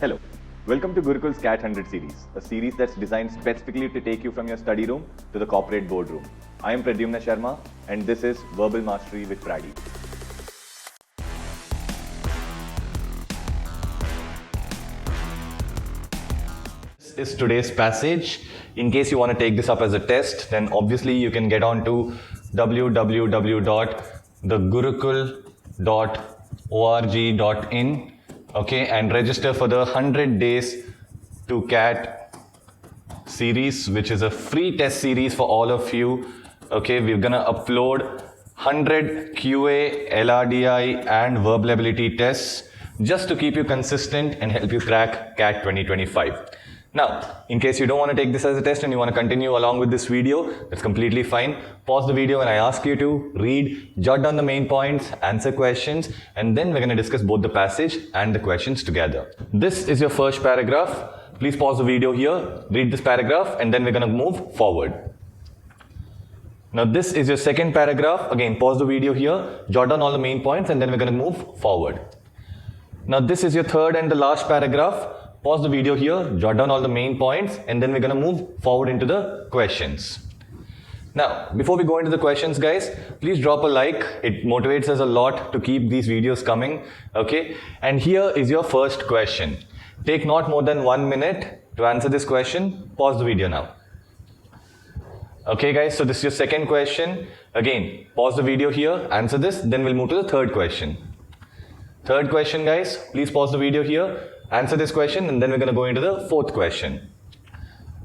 Hello, welcome to Gurukul's CAT 100 series, a series that's designed specifically to take you from your study room to the corporate boardroom. I am Prady Sharma and this is Verbal Mastery with Prady. This is today's passage. In case you want to take this up as a test, then obviously you can get on to www.thegurukul.org.in and register for the 100 days to CAT series, which is a free test series for all of you. We're gonna upload 100 QA, LRDI and verbal ability tests just to keep you consistent and help you crack CAT 2025. Now, in case you don't want to take this as a test and you want to continue along with this video, that's completely fine. Pause the video and I ask you to read, jot down the main points, answer questions, and then we're going to discuss both the passage and the questions together. This is your first paragraph. Please pause the video here, read this paragraph, and then we're going to move forward. Now, this is your second paragraph. Again, pause the video here, jot down all the main points, and then we're going to move forward. Now, this is your third and the last paragraph. Pause the video here, jot down all the main points, and then we're going to move forward into the questions. Now, before we go into the questions, guys, please drop a like. It motivates us a lot to keep these videos coming. And here is your first question. Take not more than 1 minute to answer this question. Pause the video now. Guys, so this is your second question. Again, pause the video here, answer this, then we'll move to the third question. Third question, guys, please pause the video here. Answer this question and then we're going to go into the fourth question.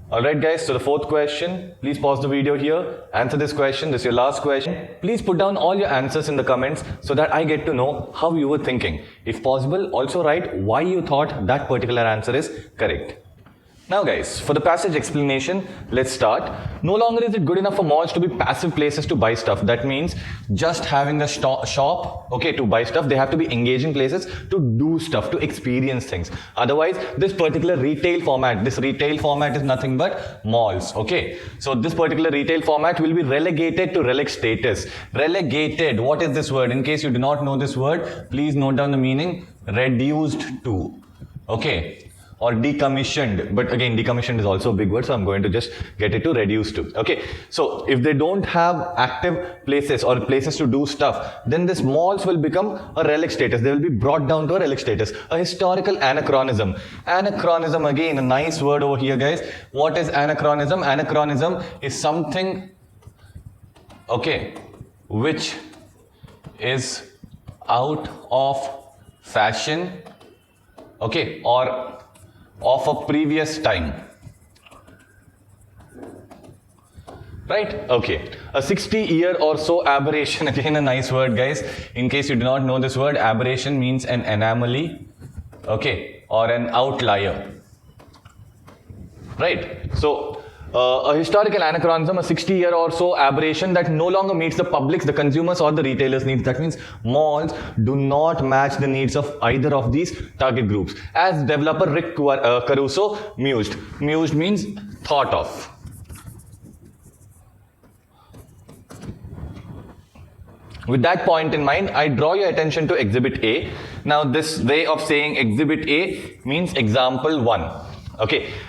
Alright guys, so the fourth question, please pause the video here, answer this question, this is your last question. Please put down all your answers in the comments so that I get to know how you were thinking. If possible, also write why you thought that particular answer is correct. Now guys, for the passage explanation, let's start. No longer is it good enough for malls to be passive places to buy stuff. That means just having a shop, to buy stuff. They have to be engaging places to do stuff, to experience things. Otherwise, this particular retail format is nothing but malls, So this particular retail format will be relegated to relic status. Relegated, what is this word? In case you do not know this word, please note down the meaning. Reduced to, or decommissioned, but again decommissioned is also a big word, so I'm going to just get it to reduce to. So if they don't have active places or places to do stuff, then this malls will become a relic status. They will be brought down to a relic status, a historical anachronism. Anachronism, again a nice word over here, guys. What is anachronism? Anachronism is something which is out of fashion, or of a previous time, right? A 60-year or so aberration, again a nice word, guys. In case you do not know this word, aberration means an anomaly, or an outlier, right? So a historical anachronism, a 60-year or so aberration that no longer meets the public's, the consumers or the retailers' needs. That means malls do not match the needs of either of these target groups. As developer Rick Caruso mused. Mused means thought of. With that point in mind, I draw your attention to Exhibit A. Now this way of saying Exhibit A means example 1.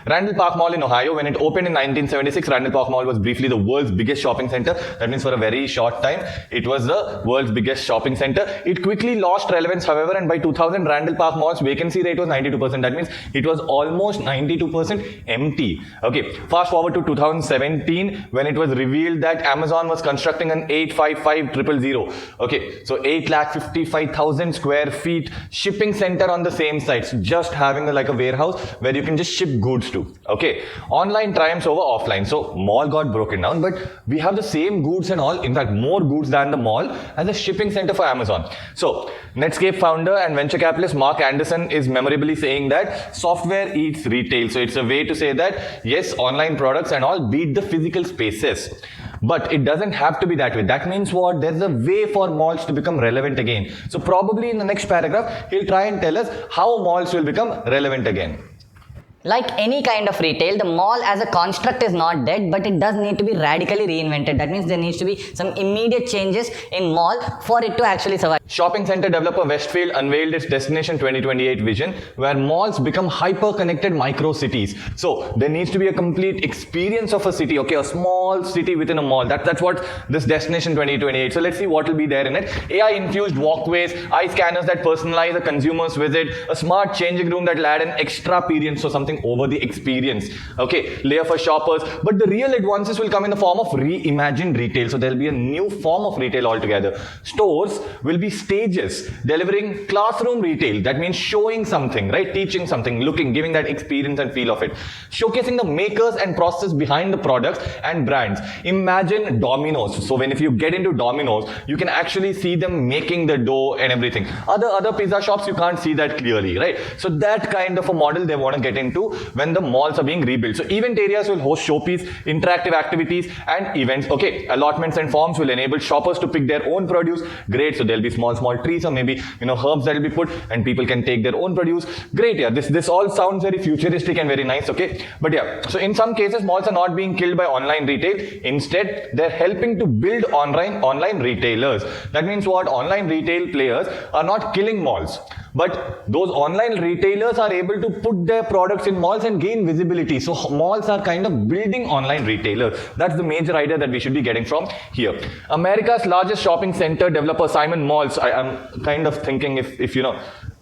Randall Park Mall in Ohio, when it opened in 1976, Randall Park Mall was briefly the world's biggest shopping center. That means for a very short time, it was the world's biggest shopping center. It quickly lost relevance, however, and by 2000, Randall Park Mall's vacancy rate was 92%. That means it was almost 92% empty. Fast forward to 2017, when it was revealed that Amazon was constructing an 855,000. So 8,55,000 square feet shipping center on the same site. So just having like a warehouse where you can just ship goods to. Online triumphs over offline. So mall got broken down, but we have the same goods and all, in fact more goods than the mall as a shipping center for Amazon. So Netscape founder and venture capitalist Mark Anderson is memorably saying that software eats retail. So it's a way to say that yes, online products and all beat the physical spaces. But it doesn't have to be that way. That means what? There's a way for malls to become relevant again. So probably in the next paragraph, he'll try and tell us how malls will become relevant again. Like any kind of retail, the mall as a construct is not dead, but it does need to be radically reinvented. That means there needs to be some immediate changes in mall for it to actually survive. Shopping center developer Westfield unveiled its Destination 2028 vision, where malls become hyper-connected micro-cities. So there needs to be a complete experience of a city, okay, a small city within a mall. That's what this Destination 2028. So let's see what will be there in it. AI-infused walkways, eye scanners that personalize a consumer's visit, a smart changing room that will add an extra experience, so something over the experience, okay, layer for shoppers. But the real advances will come in the form of reimagined retail. So there will be a new form of retail altogether. Stores will be stages delivering classroom retail. That means showing something, right, teaching something, looking, giving that experience and feel of it, showcasing the makers and process behind the products and brands. Imagine Domino's. So if you get into Domino's, you can actually see them making the dough and everything. Other pizza shops, you can't see that clearly, right? So that kind of a model they want to get into when the malls are being rebuilt. So event areas will host showpiece, interactive activities and events. Okay, allotments and forms will enable shoppers to pick their own produce. Great. So there'll be small trees or maybe herbs that will be put and people can take their own produce. Great. Yeah, this all sounds very futuristic and very nice. Okay, but yeah, so in some cases malls are not being killed by online retail. Instead, they're helping to build online retailers. That means what? Online retail players are not killing malls, but those online retailers are able to put their products in malls and gain visibility. So malls are kind of building online retailers. That's the major idea that we should be getting from here. America's largest shopping center developer Simon Malls. I'm kind of thinking if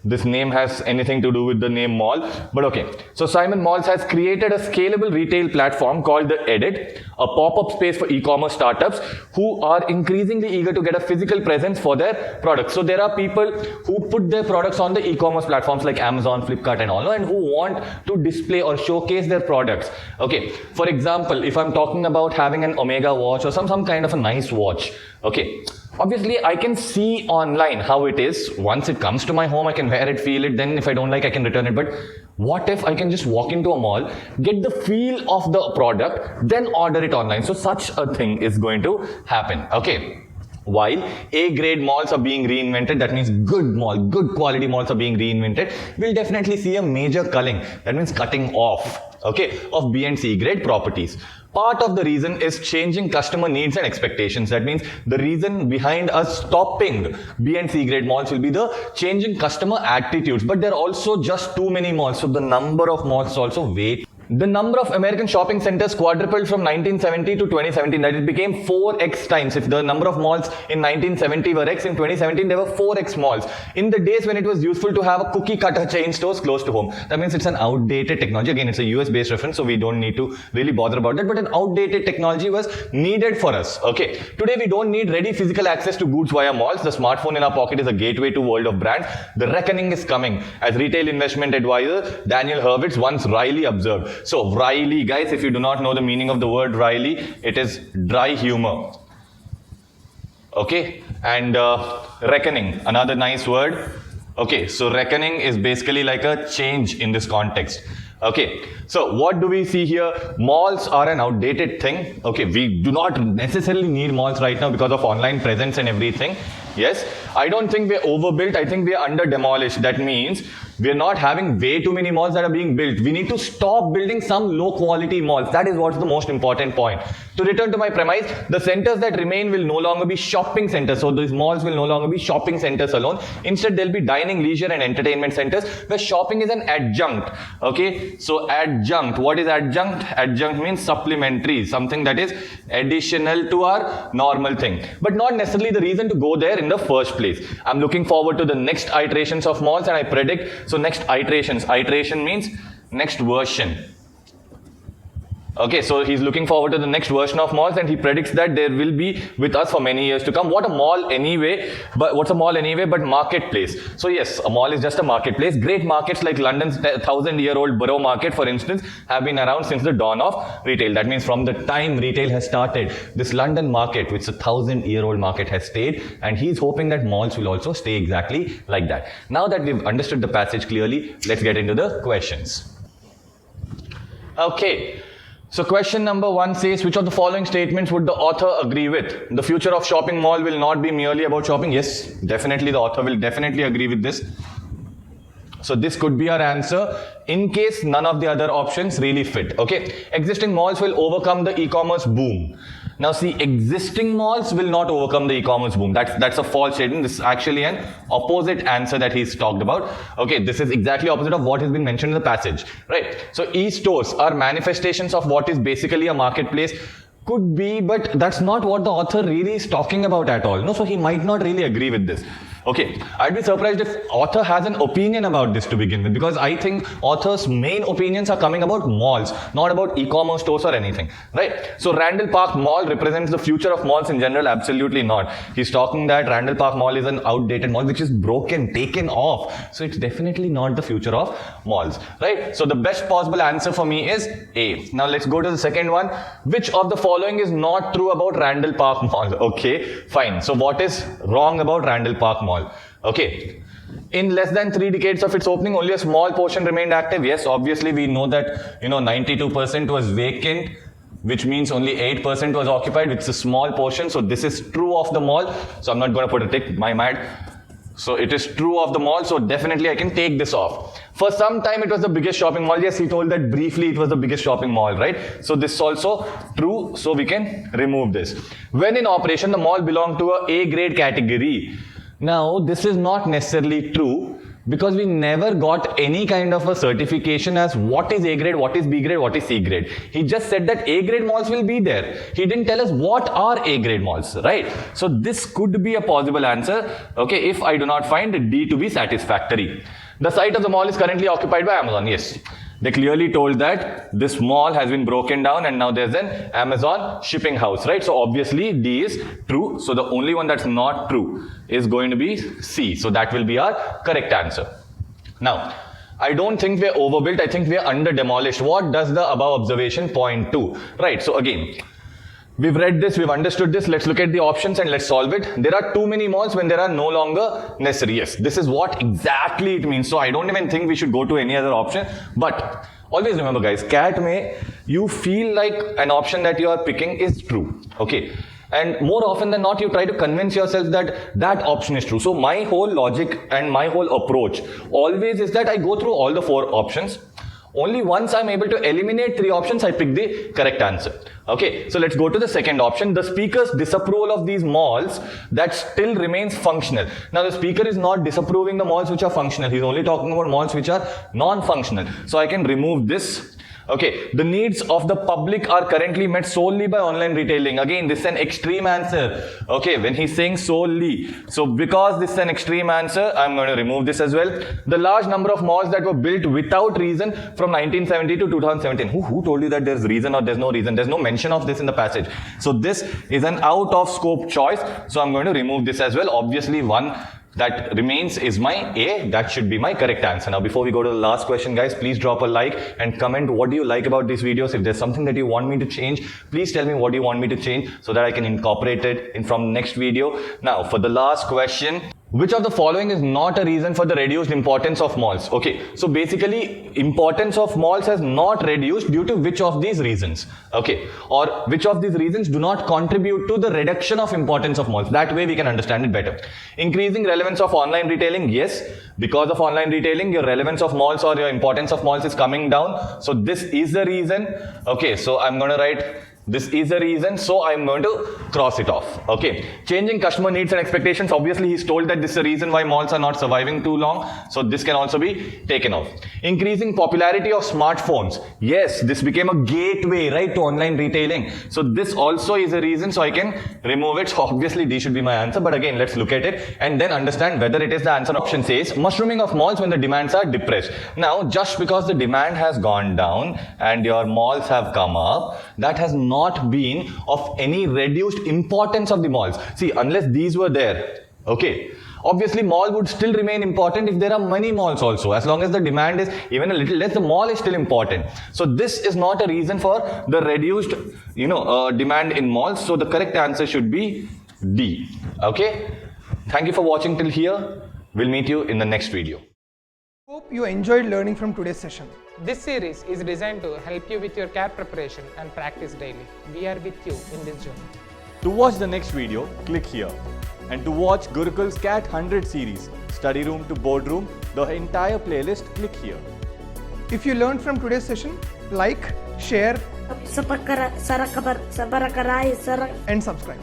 this name has anything to do with the name mall, but okay. So Simon Malls has created a scalable retail platform called the Edit, a pop-up space for e-commerce startups who are increasingly eager to get a physical presence for their products. So there are people who put their products on the e-commerce platforms like Amazon, Flipkart and all, and who want to display or showcase their products. Okay, for example, if I'm talking about having an Omega watch or some kind of a nice watch, okay, obviously I can see online how it is. Once it comes to my home, I can wear it, feel it, then if I don't like, I can return it. But what if I can just walk into a mall, get the feel of the product, then order it online? So such a thing is going to happen, okay. While A-grade malls are being reinvented, that means good quality malls are being reinvented, we'll definitely see a major culling, that means cutting off, okay, of B and C grade properties. Part of the reason is changing customer needs and expectations. That means the reason behind us stopping B and C grade malls will be the changing customer attitudes. But there are also just too many malls, so the number of malls is also way. The number of American shopping centers quadrupled from 1970 to 2017. That it became 4x times. If the number of malls in 1970 were X, in 2017 there were 4x malls. In the days when it was useful to have a cookie cutter chain stores close to home. That means it's an outdated technology. Again, it's a US based reference, so we don't need to really bother about that. But an outdated technology was needed for us. Okay. Today we don't need ready physical access to goods via malls. The smartphone in our pocket is a gateway to world of brands. The reckoning is coming. As retail investment advisor Daniel Hurwitz once wryly observed. So wryly, guys, if you do not know the meaning of the word wryly, it is dry humor. Okay, and reckoning, another nice word. Okay, so reckoning is basically like a change in this context. Okay, so what do we see here? Malls are an outdated thing. Okay, we do not necessarily need malls right now because of online presence and everything. Yes, I don't think we're overbuilt. I think we're under demolished. That means we're not having way too many malls that are being built. We need to stop building some low quality malls. That is what's the most important point. To return to my premise, the centers that remain will no longer be shopping centers. So these malls will no longer be shopping centers alone. Instead, they'll be dining, leisure and entertainment centers where shopping is an adjunct. Okay, so adjunct. What is adjunct? Adjunct means supplementary, something that is additional to our normal thing, but not necessarily the reason to go there in the first place. I'm looking forward to the next iterations of malls, and I predict, so next iterations, iteration means next version. Okay, so he's looking forward to the next version of malls, and he predicts that there will be with us for many years to come. What a mall anyway, but what's a mall anyway but marketplace? So yes, a mall is just a marketplace. Great markets like London's 1,000-year-old Borough Market, for instance, have been around since the dawn of retail. That means from the time retail has started, this London market, which is a 1,000-year-old market, has stayed, and he's hoping that malls will also stay exactly like that. Now that we've understood the passage clearly, let's get into the questions. Okay. So question number 1 says, which of the following statements would the author agree with? The future of shopping mall will not be merely about shopping. Yes, definitely the author will definitely agree with this. So this could be our answer in case none of the other options really fit. Okay, existing malls will overcome the e-commerce boom. Now see, existing malls will not overcome the e-commerce boom. That's a false statement. This is actually an opposite answer that he's talked about. Okay, this is exactly opposite of what has been mentioned in the passage, right? So e-stores are manifestations of what is basically a marketplace. Could be, but that's not what the author really is talking about at all. No, so he might not really agree with this. Okay, I'd be surprised if author has an opinion about this to begin with, because I think author's main opinions are coming about malls, not about e-commerce stores or anything, right? So Randall Park Mall represents the future of malls in general. Absolutely not. He's talking that Randall Park Mall is an outdated mall which is broken, taken off. So it's definitely not the future of malls, right? So the best possible answer for me is A. Now let's go to the second one. Which of the following is not true about Randall Park Mall? Okay, fine. So what is wrong about Randall Park Mall? Okay, in less than 3 decades of its opening, only a small portion remained active. Yes, obviously we know that 92% was vacant, which means only 8% was occupied, which is a small portion. So this is true of the mall. So I'm not going to put a tick, my mad. So it is true of the mall. So definitely I can take this off. For some time it was the biggest shopping mall. Yes, he told that briefly it was the biggest shopping mall, right? So this is also true. So we can remove this. When in operation, the mall belonged to a A grade category. Now, this is not necessarily true because we never got any kind of a certification as what is A grade, what is B grade, what is C grade. He just said that A grade malls will be there. He didn't tell us what are A grade malls, right? So this could be a possible answer, okay, if I do not find D to be satisfactory. The site of the mall is currently occupied by Amazon. Yes. They clearly told that this mall has been broken down and now there's an Amazon shipping house, right? So obviously D is true. So the only one that's not true is going to be C. So that will be our correct answer. Now, I don't think we're overbuilt. I think we're under demolished. What does the above observation point to? Right. So again, we've read this, we've understood this. Let's look at the options and let's solve it. There are too many malls when there are no longer necessary. Yes, this is what exactly it means. So I don't even think we should go to any other option. But always remember guys, CAT may you feel like an option that you are picking is true. Okay. And more often than not, you try to convince yourself that that option is true. So my whole logic and my whole approach always is that I go through all the 4 options. Only once I'm able to eliminate 3 options, I pick the correct answer. Okay, so let's go to the second option. The speaker's disapproval of these malls that still remains functional. Now the speaker is not disapproving the malls which are functional. He's only talking about malls which are non-functional. So I can remove this. Okay, the needs of the public are currently met solely by online retailing. Again, this is an extreme answer. Okay, when he's saying solely. So because this is an extreme answer, I'm going to remove this as well. The large number of malls that were built without reason from 1970 to 2017. Who told you that there's reason or there's no reason? There's no mention of this in the passage. So this is an out of scope choice. So I'm going to remove this as well. Obviously one that remains is my A. That should be my correct answer. Now, before we go to the last question, guys, please drop a like and comment what do you like about these videos. If there's something that you want me to change, please tell me what you want me to change so that I can incorporate it in from next video. Now, for the last question, which of the following is not a reason for the reduced importance of malls? Okay, so basically, importance of malls has not reduced due to which of these reasons? Okay, or which of these reasons do not contribute to the reduction of importance of malls? That way we can understand it better. Increasing relevance of online retailing, yes, because of online retailing, your relevance of malls or your importance of malls is coming down. So this is the reason. Okay, so I'm going to write this is the reason, so I'm going to cross it off. Okay. Changing customer needs and expectations. Obviously, he's told that this is the reason why malls are not surviving too long. So this can also be taken off. Increasing popularity of smartphones. Yes, this became a gateway, right, to online retailing. So this also is a reason, so I can remove it. So obviously, D should be my answer. But again, let's look at it and then understand whether it is the answer. Option says, mushrooming of malls when the demands are depressed. Now, just because the demand has gone down and your malls have come up, that has not been of any reduced importance of the malls. See, unless these were there, okay, obviously mall would still remain important if there are many malls also. As long as the demand is even a little less, the mall is still important. So this is not a reason for the reduced, demand in malls. So the correct answer should be D. Okay. Thank you for watching till here. We'll meet you in the next video. Hope you enjoyed learning from today's session. This series is designed to help you with your CAT preparation and practice daily. We are with you in this journey. To watch the next video, click here. And to watch Gurukul's CAT 100 series, Study Room to Boardroom, the entire playlist, click here. If you learned from today's session, like, share, and subscribe.